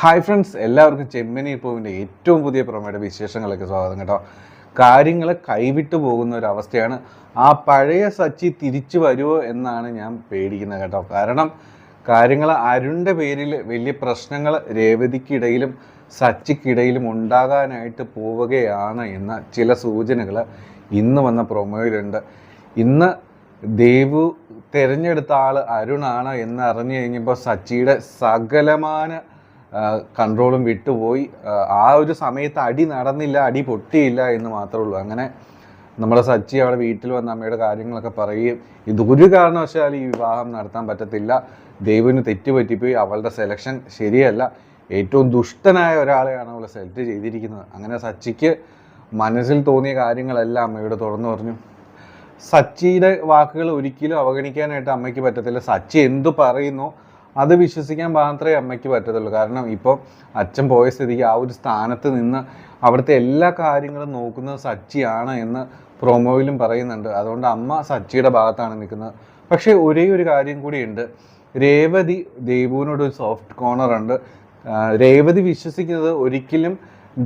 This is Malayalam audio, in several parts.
ഹായ് ഫ്രണ്ട്സ്, എല്ലാവർക്കും ചെമ്മനി പൂവിൻ്റെ ഏറ്റവും പുതിയ പ്രൊമോയുടെ വിശേഷങ്ങളൊക്കെ സ്വാഗതം കേട്ടോ. കാര്യങ്ങൾ കൈവിട്ടു പോകുന്ന ഒരു അവസ്ഥയാണ്. ആ പഴയ സച്ചി തിരിച്ചു വരുമോ എന്നാണ് ഞാൻ പേടിക്കുന്നത് കേട്ടോ. കാരണം കാര്യങ്ങൾ അരുണിൻ്റെ പേരിൽ വലിയ പ്രശ്നങ്ങൾ രേവതിക്കിടയിലും സച്ചിക്കിടയിലും ഉണ്ടാകാനായിട്ട് പോവുകയാണ് എന്ന ചില സൂചനകൾ ഇന്ന് വന്ന പ്രൊമോയിലുണ്ട്. ഇന്ന് ദേവു തിരഞ്ഞെടുത്ത ആൾ അരുണാണ് എന്ന് അറിഞ്ഞു കഴിഞ്ഞപ്പോൾ സച്ചിയുടെ സകലമാന കൺട്രോളും വിട്ടുപോയി. ആ ഒരു സമയത്ത് അടി നടന്നില്ല, അടി പൊട്ടിയില്ല എന്ന് മാത്രമേ ഉള്ളൂ. അങ്ങനെ നമ്മുടെ സച്ചി അവിടെ വീട്ടിൽ വന്ന് അമ്മയുടെ കാര്യങ്ങളൊക്കെ പറയുകയും ഇതൊരു കാരണവശാലും ഈ വിവാഹം നടത്താൻ പറ്റത്തില്ല, ദേവുവിന് തെറ്റുപറ്റിപ്പോയി, അവളുടെ സെലക്ഷൻ ശരിയല്ല, ഏറ്റവും ദുഷ്ടനായ ഒരാളെയാണ് അവൾ സെലക്ട് ചെയ്തിരിക്കുന്നത്. അങ്ങനെ സച്ചിക്ക് മനസ്സിൽ തോന്നിയ കാര്യങ്ങളെല്ലാം അമ്മയോട് തുറന്നു പറഞ്ഞു. സച്ചിയുടെ വാക്കുകൾ ഒരിക്കലും അവഗണിക്കാനായിട്ട് അമ്മയ്ക്ക് പറ്റത്തില്ല. സച്ചി എന്തു പറയുന്നു അത് വിശ്വസിക്കാൻ മാത്രമേ അമ്മയ്ക്ക് പറ്റത്തുള്ളൂ. കാരണം ഇപ്പോൾ അച്ഛൻ പോയ സ്ഥിതിക്ക് ആ ഒരു സ്ഥാനത്ത് നിന്ന് അവിടുത്തെ എല്ലാ കാര്യങ്ങളും നോക്കുന്നത് സച്ചിയാണ് എന്ന് പ്രൊമോയിലും പറയുന്നുണ്ട്. അതുകൊണ്ട് അമ്മ സച്ചിയുടെ ഭാഗത്താണ് നിൽക്കുന്നത്. പക്ഷേ ഒരേ ഒരു കാര്യം കൂടിയുണ്ട്, രേവതി ദേവുവിനോട് ഒരു സോഫ്റ്റ് കോർണർ ഉണ്ട്. രേവതി വിശ്വസിക്കുന്നത്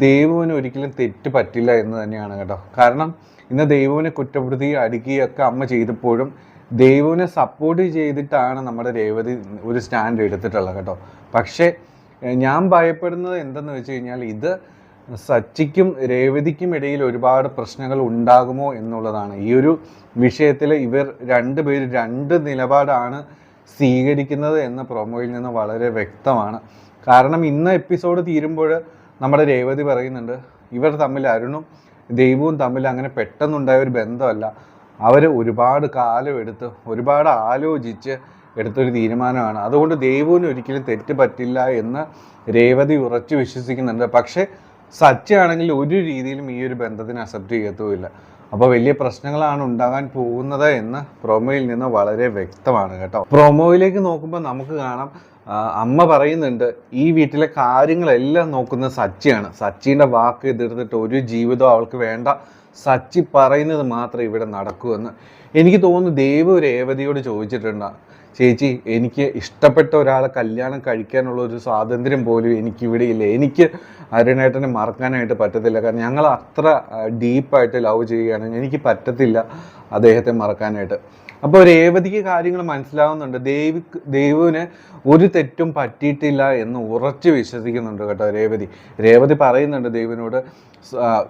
ദേവുവിന് ഒരിക്കലും തെറ്റ് പറ്റില്ല എന്ന് തന്നെയാണ് കേട്ടോ. കാരണം ഇന്ന് ദേവുവിനെ കുറ്റപ്പെടുത്തുകയും അടിക്കുകയൊക്കെ അമ്മ ചെയ്തപ്പോഴും ദേവുവിനെ സപ്പോർട്ട് ചെയ്തിട്ടാണ് നമ്മുടെ രേവതി ഒരു സ്റ്റാൻഡ് എടുത്തിട്ടുള്ളത് കേട്ടോ. പക്ഷേ ഞാൻ ഭയപ്പെടുന്നത് എന്തെന്ന് വെച്ച് കഴിഞ്ഞാൽ ഇത് സച്ചിക്കും രേവതിക്കും ഇടയിൽ ഒരുപാട് പ്രശ്നങ്ങൾ ഉണ്ടാകുമോ എന്നുള്ളതാണ്. ഈ ഒരു വിഷയത്തിൽ ഇവർ രണ്ടുപേരും രണ്ട് നിലപാടാണ് സ്വീകരിക്കുന്നത് എന്ന പ്രൊമോയിൽ നിന്ന് വളരെ വ്യക്തമാണ്. കാരണം ഇന്ന് എപ്പിസോഡ് തീരുമ്പോൾ നമ്മുടെ രേവതി പറയുന്നുണ്ട്, ഇവർ തമ്മിൽ അരുണും ദേവുവും തമ്മിൽ അങ്ങനെ പെട്ടെന്നുണ്ടായ ഒരു ബന്ധമല്ല, അവർ ഒരുപാട് കാലം എടുത്ത് ഒരുപാട് ആലോചിച്ച് എടുത്തൊരു തീരുമാനമാണ്. അതുകൊണ്ട് ദേവുവിന് ഒരിക്കലും തെറ്റ് പറ്റില്ല എന്ന് രേവതി ഉറച്ചു വിശ്വസിക്കുന്നുണ്ട്. പക്ഷേ സച്ചി ആണെങ്കിൽ ഒരു രീതിയിലും ഈ ഒരു ബന്ധത്തിന് അക്സെപ്റ്റ് ചെയ്യത്തുമില്ല. അപ്പോൾ വലിയ പ്രശ്നങ്ങളാണ് ഉണ്ടാകാൻ പോകുന്നത് എന്ന് പ്രൊമോയിൽ നിന്ന് വളരെ വ്യക്തമാണ് കേട്ടോ. പ്രൊമോയിലേക്ക് നോക്കുമ്പോൾ നമുക്ക് കാണാം, അമ്മ പറയുന്നുണ്ട് ഈ വീട്ടിലെ കാര്യങ്ങളെല്ലാം നോക്കുന്നത് സച്ചിയാണ്. സച്ചിൻ്റെ വാക്ക് എതിർത്തിട്ട് ഒരു ജീവിതം അവൾക്ക് വേണ്ട, സച്ചി പറയുന്നത് മാത്രമേ ഇവിടെ നടക്കൂ എന്ന്. എനിക്ക് തോന്നുന്നു ദേവു രേവതിയോട് ചോദിച്ചിട്ടുണ്ട്, ചേച്ചി എനിക്ക് ഇഷ്ടപ്പെട്ട ഒരാളെ കല്യാണം കഴിക്കാനുള്ള ഒരു സ്വാതന്ത്ര്യം പോലും എനിക്കിവിടെ ഇല്ല, എനിക്ക് അരുണേട്ടനെ മറക്കാനായിട്ട് പറ്റത്തില്ല, കാരണം ഞങ്ങൾ അത്ര ഡീപ്പായിട്ട് ലവ് ചെയ്യുകയാണ്, എനിക്ക് പറ്റത്തില്ല അദ്ദേഹത്തെ മറക്കാനായിട്ട്. അപ്പോൾ രേവതിക്ക് കാര്യങ്ങൾ മനസ്സിലാവുന്നുണ്ട്, ദേവുവിന് ഒരു തെറ്റും പറ്റിയിട്ടില്ല എന്ന് ഉറച്ച് വിശ്വസിക്കുന്നുണ്ട് കേട്ടോ രേവതി പറയുന്നുണ്ട് ദേവുവിനോട്,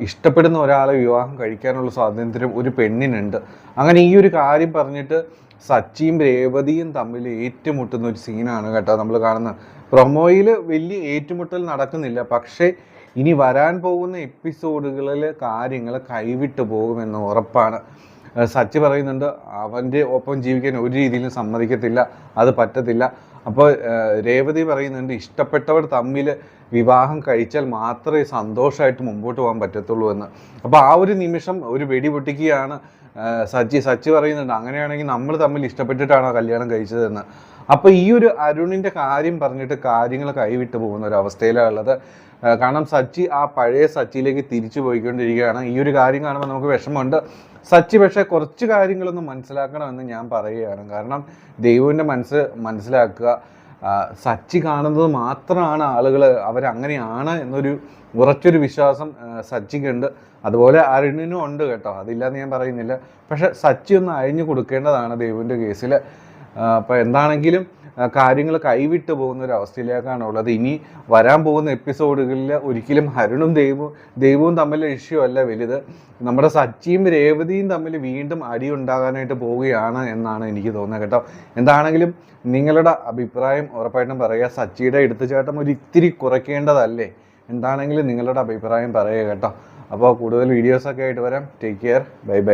ഇഷ്ടപ്പെടുന്ന ഒരാളെ വിവാഹം കഴിക്കാനുള്ള സ്വാതന്ത്ര്യം ഒരു പെണ്ണിനുണ്ട്. അങ്ങനെ ഈ ഒരു കാര്യം പറഞ്ഞിട്ട് സച്ചിയും രേവതിയും തമ്മിൽ ഏറ്റുമുട്ടുന്ന ഒരു സീനാണ് കേട്ടോ നമ്മൾ കാണുന്നത്. പ്രൊമോയിൽ വലിയ ഏറ്റുമുട്ടൽ നടക്കുന്നില്ല, പക്ഷേ ഇനി വരാൻ പോകുന്ന എപ്പിസോഡുകളിൽ കാര്യങ്ങൾ കൈവിട്ടു പോകുമെന്ന് ഉറപ്പാണ്. സച്ചി പറയുന്നുണ്ട് അവൻ്റെ ഒപ്പം ജീവിക്കാൻ ഒരു രീതിയിലും സമ്മതിക്കത്തില്ല, അത് പറ്റത്തില്ല. അപ്പോൾ രേവതി പറയുന്നുണ്ട് ഇഷ്ടപ്പെട്ടവർ തമ്മിൽ വിവാഹം കഴിച്ചാൽ മാത്രമേ സന്തോഷമായിട്ട് മുമ്പോട്ട് പോകാൻ പറ്റത്തുള്ളൂ എന്ന്. അപ്പോൾ ആ ഒരു നിമിഷം ഒരു വെടി പൊട്ടിക്കുകയാണ് സച്ചി പറയുന്നുണ്ട് അങ്ങനെയാണെങ്കിൽ നമ്മൾ തമ്മിൽ ഇഷ്ടപ്പെട്ടിട്ടാണോ കല്യാണം കഴിച്ചതെന്ന്. അപ്പോൾ ഈ ഒരു അരുണിൻ്റെ കാര്യം പറഞ്ഞിട്ട് കാര്യങ്ങൾ കൈവിട്ടു പോകുന്ന ഒരു അവസ്ഥയിലാണ് ഉള്ളത്. കാരണം സച്ചി ആ പഴയ സച്ചിയിലേക്ക് തിരിച്ചു പോയിക്കൊണ്ടിരിക്കുകയാണ്. ഈ ഒരു കാര്യം കാണുമ്പോൾ നമുക്ക് വിഷമമുണ്ട്. സച്ചി പക്ഷേ കുറച്ച് കാര്യങ്ങളൊന്നും മനസ്സിലാക്കണമെന്ന് ഞാൻ പറയുകയാണ്. കാരണം ദേവുവിൻ്റെ മനസ്സിലാക്കുക, സച്ചി കാണുന്നത് മാത്രമാണ് ആളുകൾ അവരങ്ങനെയാണ് എന്നൊരു ഉറച്ചൊരു വിശ്വാസം സച്ചിക്കുണ്ട്. അതുപോലെ അരുണിനും ഉണ്ട് കേട്ടോ, അതില്ലാന്ന് ഞാൻ പറയുന്നില്ല. പക്ഷെ സച്ചി ഒന്ന് അഴിഞ്ഞു കൊടുക്കേണ്ടതാണ് ദേവുവിൻ്റെ കേസിൽ. അപ്പോൾ എന്താണെങ്കിലും കാര്യങ്ങൾ കൈവിട്ടു പോകുന്ന ഒരു അവസ്ഥയിലേക്കാണ് ഉള്ളത്. ഇനി വരാൻ പോകുന്ന എപ്പിസോഡുകളിൽ ഒരിക്കലും അരുണും ദേവുവും തമ്മിലുള്ള ഇഷ്യൂ അല്ല വലുത്, നമ്മുടെ സച്ചിയും രേവതിയും തമ്മിൽ വീണ്ടും അടി ഉണ്ടാകാനായിട്ട് പോവുകയാണ് എന്നാണ് എനിക്ക് തോന്നുന്നത് കേട്ടോ. എന്താണെങ്കിലും നിങ്ങളുടെ അഭിപ്രായം ഉറപ്പായിട്ടും പറയുക. സച്ചിയുടെ എടുത്തുചാട്ടം ഒരു ഇത്തിരി കുറയ്ക്കേണ്ടതല്ലേ? എന്താണെങ്കിലും നിങ്ങളുടെ അഭിപ്രായം പറയുക കേട്ടോ. അപ്പോൾ കൂടുതൽ വീഡിയോസൊക്കെ ആയിട്ട് വരാം. Take care, bye bye.